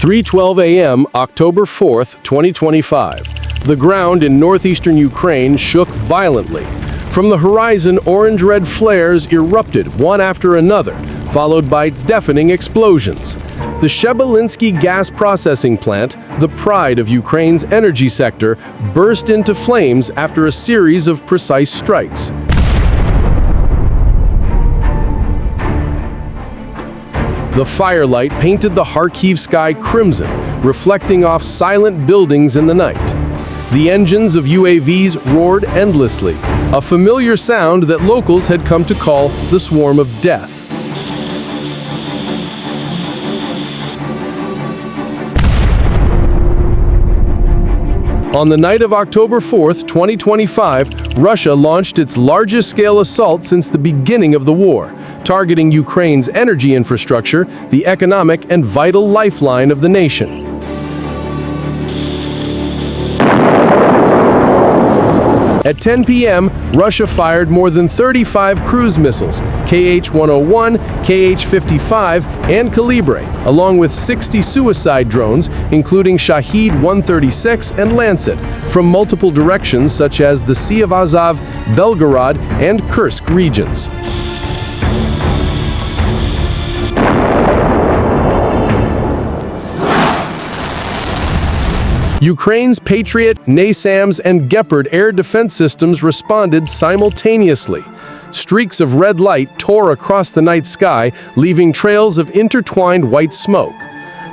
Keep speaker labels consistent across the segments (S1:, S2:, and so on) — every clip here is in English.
S1: 3:12 a.m., October 4th, 2025. The ground in northeastern Ukraine shook violently. From the horizon, orange-red flares erupted one after another, followed by deafening explosions. The Shebelinsky gas processing plant, the pride of Ukraine's energy sector, burst into flames after a series of precise strikes. The firelight painted the Kharkiv sky crimson, reflecting off silent buildings in the night. The engines of UAVs roared endlessly, a familiar sound that locals had come to call the swarm of death. On the night of October 4th, 2025, Russia launched its largest-scale assault since the beginning of the war, targeting Ukraine's energy infrastructure, the economic and vital lifeline of the nation. At 10 p.m., Russia fired more than 35 cruise missiles, Kh-101, Kh-55, and Calibre, along with 60 suicide drones, including Shahed-136 and Lancet, from multiple directions such as the Sea of Azov, Belgorod, and Kursk regions. Ukraine's Patriot, NASAMS, and Gepard air defense systems responded simultaneously. Streaks of red light tore across the night sky, leaving trails of intertwined white smoke.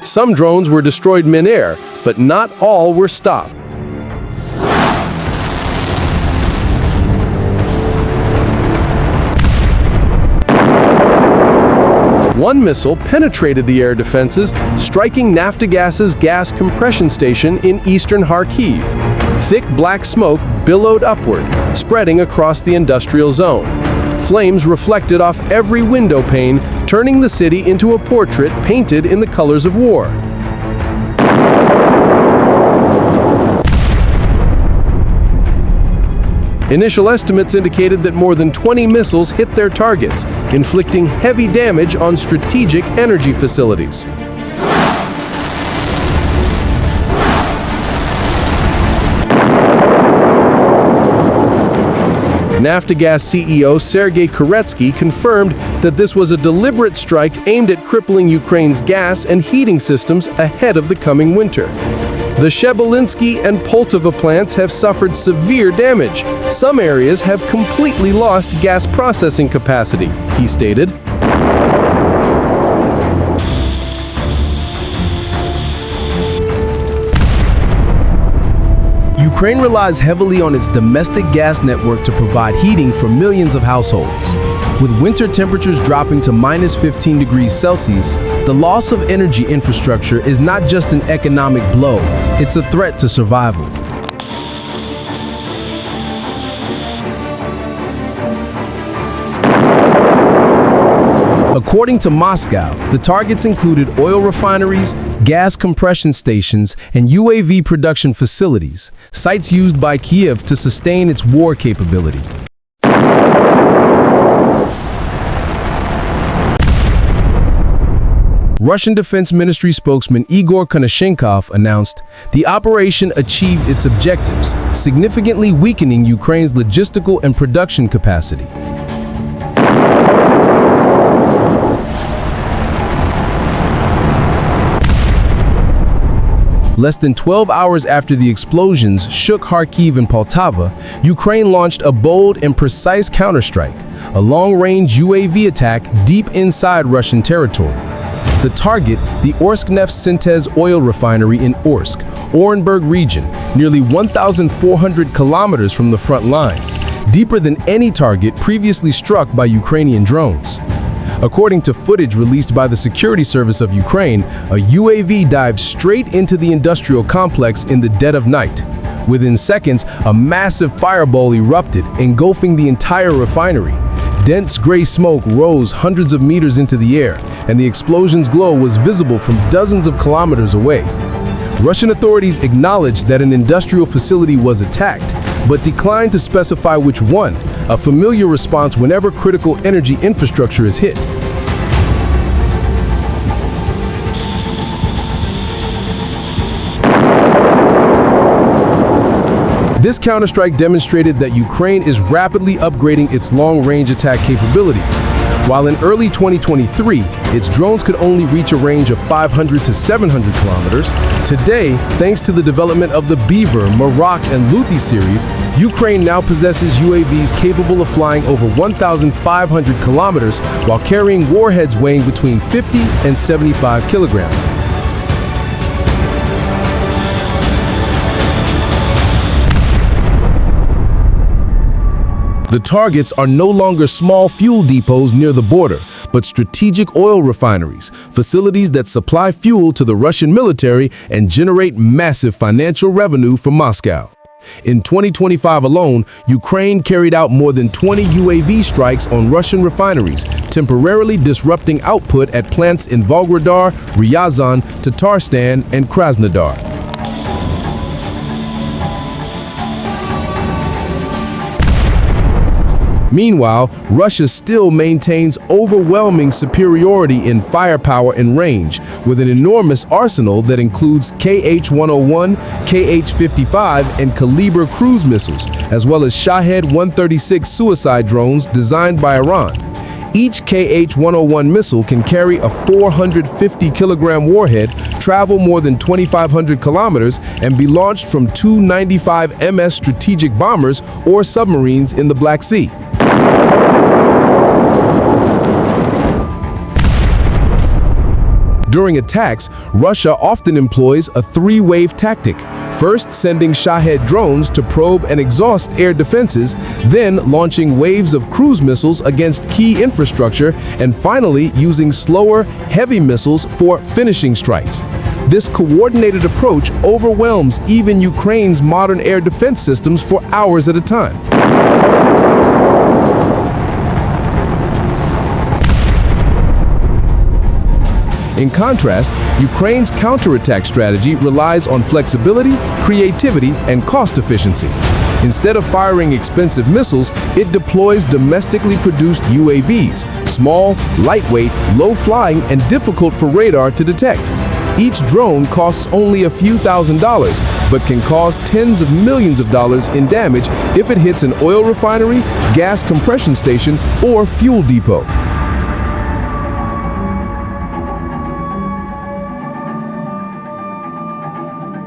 S1: Some drones were destroyed mid-air, but not all were stopped. One missile penetrated the air defenses, striking Naftogaz's gas compression station in eastern Kharkiv. Thick black smoke billowed upward, spreading across the industrial zone. Flames reflected off every window pane, turning the city into a portrait painted in the colors of war. Initial estimates indicated that more than 20 missiles hit their targets, inflicting heavy damage on strategic energy facilities. Naftogaz CEO Sergei Koretsky confirmed that this was a deliberate strike aimed at crippling Ukraine's gas and heating systems ahead of the coming winter. The Shebelinsky and Poltava plants have suffered severe damage. Some areas have completely lost gas processing capacity, he stated. Ukraine relies heavily on its domestic gas network to provide heating for millions of households. With winter temperatures dropping to -15 degrees Celsius, the loss of energy infrastructure is not just an economic blow, it's a threat to survival. According to Moscow, the targets included oil refineries, gas compression stations, and UAV production facilities, sites used by Kyiv to sustain its war capability. Russian Defense Ministry spokesman Igor Konashenkov announced the operation achieved its objectives, significantly weakening Ukraine's logistical and production capacity. Less than 12 hours after the explosions shook Kharkiv and Poltava, Ukraine launched a bold and precise counterstrike, a long-range UAV attack deep inside Russian territory. The target, the Orsk-Neft-Syntez oil refinery in Orsk, Orenburg region, nearly 1,400 kilometers from the front lines, deeper than any target previously struck by Ukrainian drones. According to footage released by the Security Service of Ukraine, a UAV dived straight into the industrial complex in the dead of night. Within seconds, a massive fireball erupted, engulfing the entire refinery. Dense gray smoke rose hundreds of meters into the air, and the explosion's glow was visible from dozens of kilometers away. Russian authorities acknowledged that an industrial facility was attacked, but declined to specify which one, a familiar response whenever critical energy infrastructure is hit. This counterstrike demonstrated that Ukraine is rapidly upgrading its long-range attack capabilities. While in early 2023, its drones could only reach a range of 500 to 700 kilometers, today, thanks to the development of the Beaver, Merak, and Luthi series, Ukraine now possesses UAVs capable of flying over 1,500 kilometers while carrying warheads weighing between 50 and 75 kilograms. The targets are no longer small fuel depots near the border, but strategic oil refineries, facilities that supply fuel to the Russian military and generate massive financial revenue for Moscow. In 2025 alone, Ukraine carried out more than 20 UAV strikes on Russian refineries, temporarily disrupting output at plants in Volgogradar, Ryazan, Tatarstan, and Krasnodar. Meanwhile, Russia still maintains overwhelming superiority in firepower and range, with an enormous arsenal that includes Kh-101, Kh-55, and Kalibr cruise missiles, as well as Shahed-136 suicide drones designed by Iran. Each Kh-101 missile can carry a 450-kilogram warhead, travel more than 2,500 kilometers, and be launched from two 95 MS strategic bombers or submarines in the Black Sea. During attacks, Russia often employs a three-wave tactic, first sending Shahed drones to probe and exhaust air defenses, then launching waves of cruise missiles against key infrastructure, and finally using slower, heavy missiles for finishing strikes. This coordinated approach overwhelms even Ukraine's modern air defense systems for hours at a time. In contrast, Ukraine's counterattack strategy relies on flexibility, creativity, and cost efficiency. Instead of firing expensive missiles, it deploys domestically produced UAVs, small, lightweight, low-flying, and difficult for radar to detect. Each drone costs only a few $1,000s, but can cause tens of millions of dollars in damage if it hits an oil refinery, gas compression station, or fuel depot.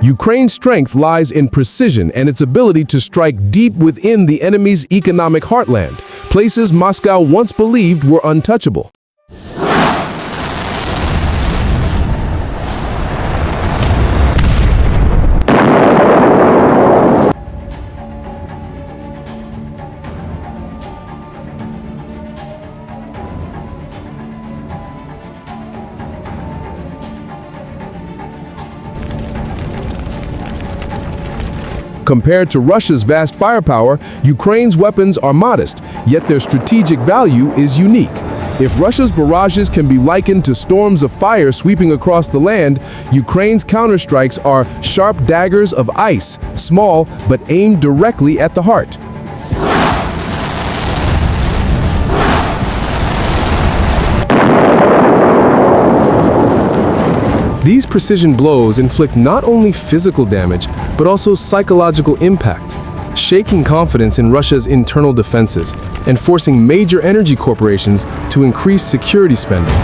S1: Ukraine's strength lies in precision and its ability to strike deep within the enemy's economic heartland, places Moscow once believed were untouchable. Compared to Russia's vast firepower, Ukraine's weapons are modest, yet their strategic value is unique. If Russia's barrages can be likened to storms of fire sweeping across the land, Ukraine's counterstrikes are sharp daggers of ice, small but aimed directly at the heart. These precision blows inflict not only physical damage, but also psychological impact, shaking confidence in Russia's internal defenses and forcing major energy corporations to increase security spending,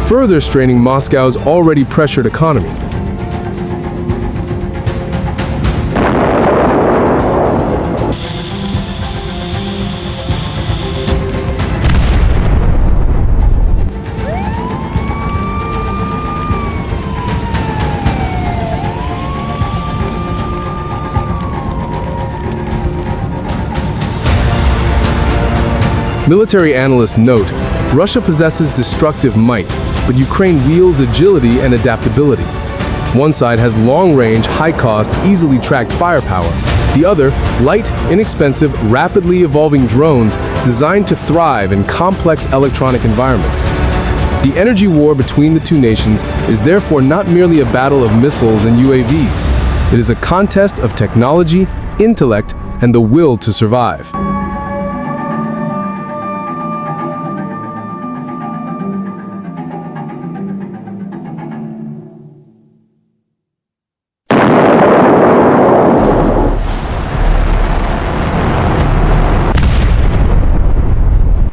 S1: further straining Moscow's already pressured economy. Military analysts note, Russia possesses destructive might, but Ukraine wields agility and adaptability. One side has long-range, high-cost, easily tracked firepower. The other, light, inexpensive, rapidly evolving drones designed to thrive in complex electronic environments. The energy war between the two nations is therefore not merely a battle of missiles and UAVs. It is a contest of technology, intellect, and the will to survive.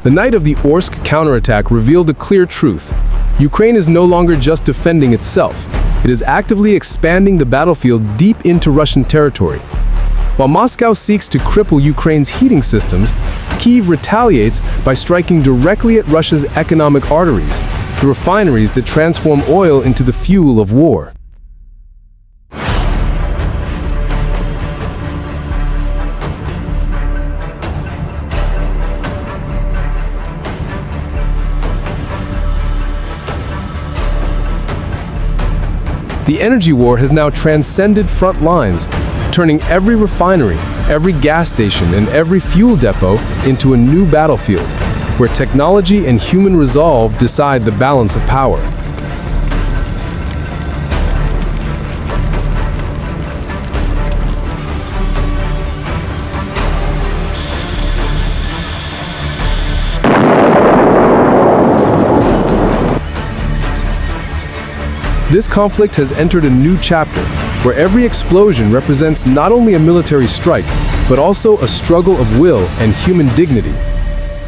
S1: The night of the Orsk counterattack revealed a clear truth. Ukraine is no longer just defending itself. It is actively expanding the battlefield deep into Russian territory. While Moscow seeks to cripple Ukraine's heating systems, Kyiv retaliates by striking directly at Russia's economic arteries, the refineries that transform oil into the fuel of war. The energy war has now transcended front lines, turning every refinery, every gas station, and every fuel depot into a new battlefield, where technology and human resolve decide the balance of power. This conflict has entered a new chapter, where every explosion represents not only a military strike, but also a struggle of will and human dignity.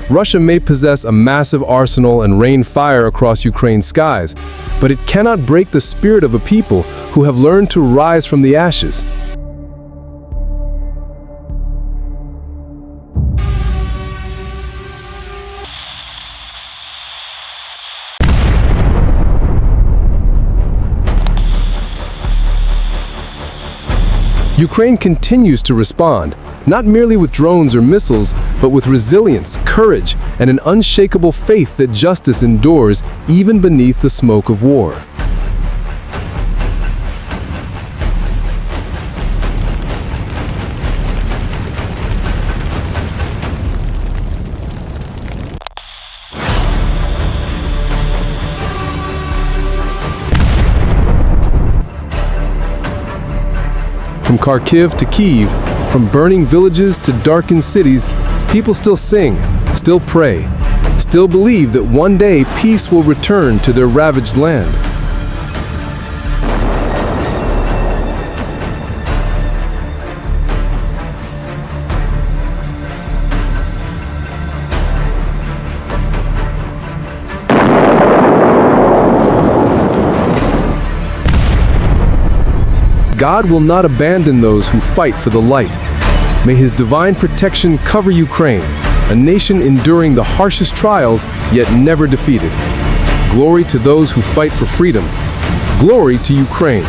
S1: Russia may possess a massive arsenal and rain fire across Ukraine's skies, but it cannot break the spirit of a people who have learned to rise from the ashes. Ukraine continues to respond, not merely with drones or missiles, but with resilience, courage, and an unshakable faith that justice endures even beneath the smoke of war. From Kharkiv to Kyiv, from burning villages to darkened cities, people still sing, still pray, still believe that one day peace will return to their ravaged land. God will not abandon those who fight for the light. May His divine protection cover Ukraine, a nation enduring the harshest trials, yet never defeated. Glory to those who fight for freedom. Glory to Ukraine.